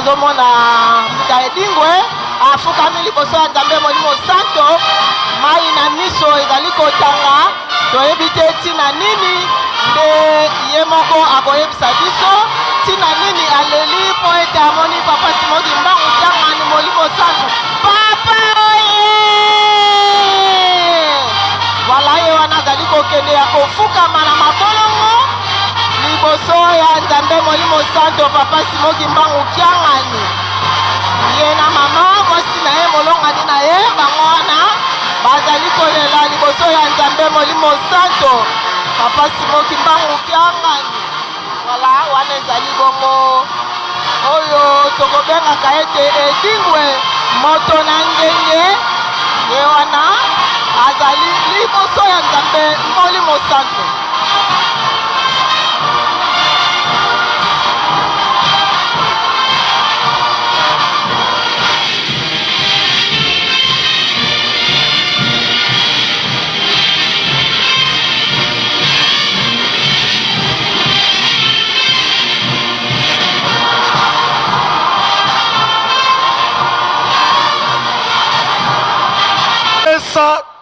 tozomona muta edingwe afukami liboso ya Nzambe Molimo Santo mai na miso ezali kotanga toyebi te tina nini nde ye moko akoyebisa biso tina nini aleli po ete amoni Papa Simoki Mbangu Kiangani Molimo Santo. Papa oye! Wala ye wana azali kokende ya kofukama na mabolongo liboso ya Nzambe Molimo Santo Papa Simoki Mbangu Kiangani. Ye na mama mwasi na ye molongani na ye bango wana bazali kolela liboso ya Nzambe Molimo Santo Papa Simoki Mbangu Kiangani. Wala wana ezali bongo oyo tokobengaka ete edingwe moto na ngenge ye wana azali liboso ya Nzambe Molimo Santo.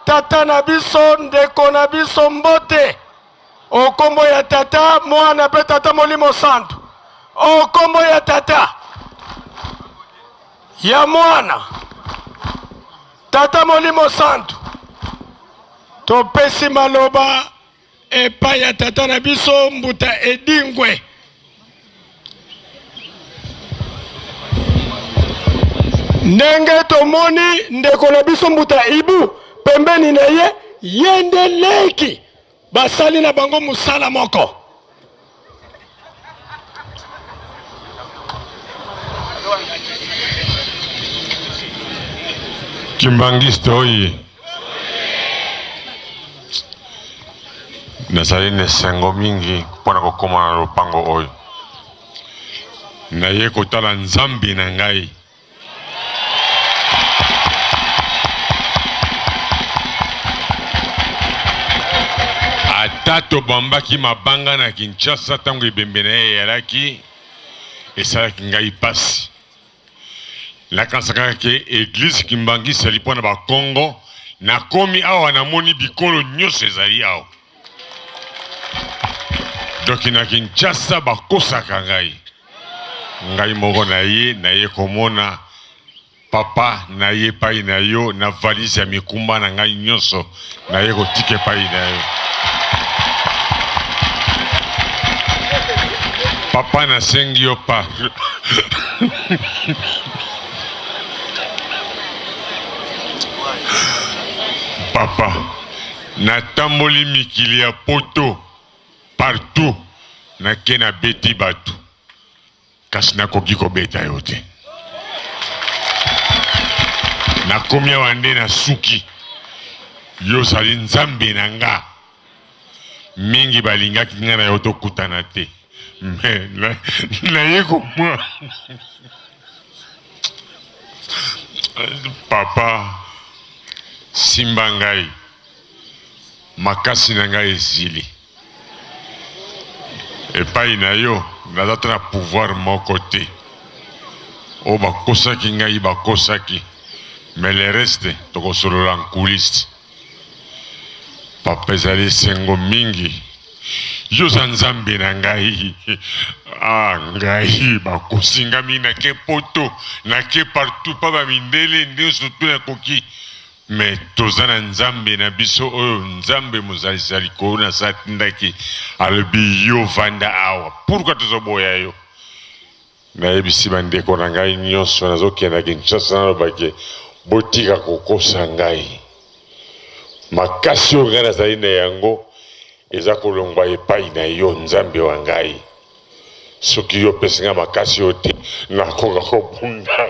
Tata na biso ndeko na biso mbote okombo ya tata mwana pe tata Molimo Santo okombo ya tata ya mwana tata Molimo Santo topesi maloba epai ya tata na biso mbuta edingwe ndenge tomoni ndeko na biso mbuta ibu pembeni na ye yendeleki basali na bango musala moko. Kimbangiste oye. Nazali nesengo mingi mpona kokoma na lopango oyo. Naye kotala Nzambi na ngai. Tato bambaki mabanga na Kinshasa tango ebembe na ye yalaki esalaki ngai pasi. Nakansaka ke église Kimbangiste ali mpona bakongo nakomi awa namoni bikolo nyonso ezali awa. Doki na Kinshasa bakosaka ngai moko na ye komona papa na ye pai na yo na valise ya mikumba na ngai nyonso na ye kotike pai na yo. Papa na sengi yo pa. Papa na tamboli mikili ya poto partout na ke na beti batu kasi nakoki kobeta yo te. Nakomi awa nde na suki yo sali Nzambe na nga mingi balingaki nga na yo tokutana te. Mais naye komwa papa simba ngai makasi na ngai ezili epai na yo naza te na pouvoir moko te o bakosaki ngai bakosaki mais le reste tokosolola nkulisi. Papa ezali sengo mingi yo za Nzambe na ngai ngai bakosingami na ke poto na ke partout pa bamindele nde surtout na koki mais toza na Nzambe na biso oyo Nzambe mozalisa likolo na satindaki alobi yo vanda awa. Pourquoi tozoboya yo? Nayebisi bandeko na ngai nyonso nazokenda Kinshasa nalobaki botika kokosa ngai makasi oyo ngai nazali na yango eza kolongwa epai na yo Nzambe wa ngai. Soki yo pesi nga makasi yo te nakoka kobunda.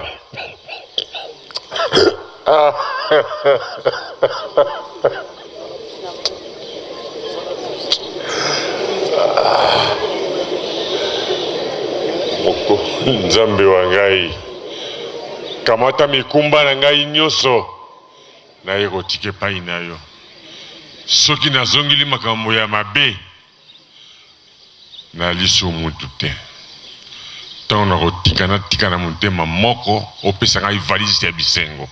Moko Nzambe wa ngai kamata mikumba na ngai nyonso naye kotike epai na yo. Soki nazongeli makambo ya mabe na liso mutu te ntango nakotika na motema moko opesa ngai valise ya bisengo.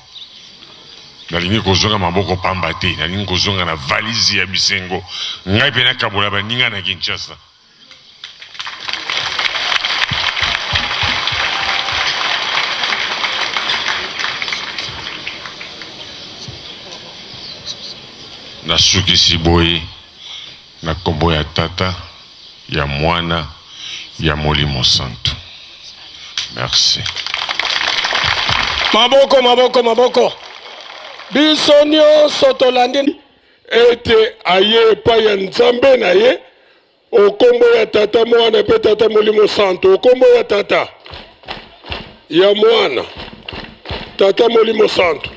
Nalingi kozonga maboko pamba te, nalingi kozonga na valise ya bisengo. Ngai mpe nakabola baninga na Kinshasa. Nasukisi boye na kombo ya Tata, ya Mwana, ya Molimo Santo. Merci. Maboko, maboko, maboko. Biso nyonso tolandi ete aye epai ya Nzambe na ye okombo ya Tata, Mwana mpe Tata Molimo Santo. Okombo ya Tata, ya Mwana, Tata Molimo Santo.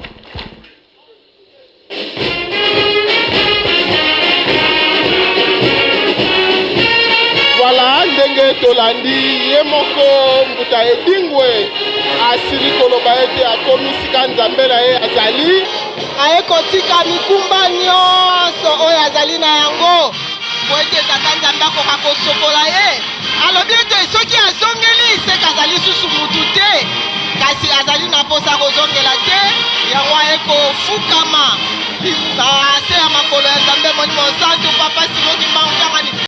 Voilà ndenge tolandi ye moko mbuta edingwe asili koloba ete akomisika Nzambe na ye azali aye kotika mikumba nyonso oyo azali na yango po ete Tata Nzambe akoka kosokola ye. Alobi ete soki azongeli seka azali susu mutu te, kasi azali na posa kozongela te, yango aye kofukama na se ya makolo ya Nzambe Molimo Santo Papa Simo Kimbangu Kiangani.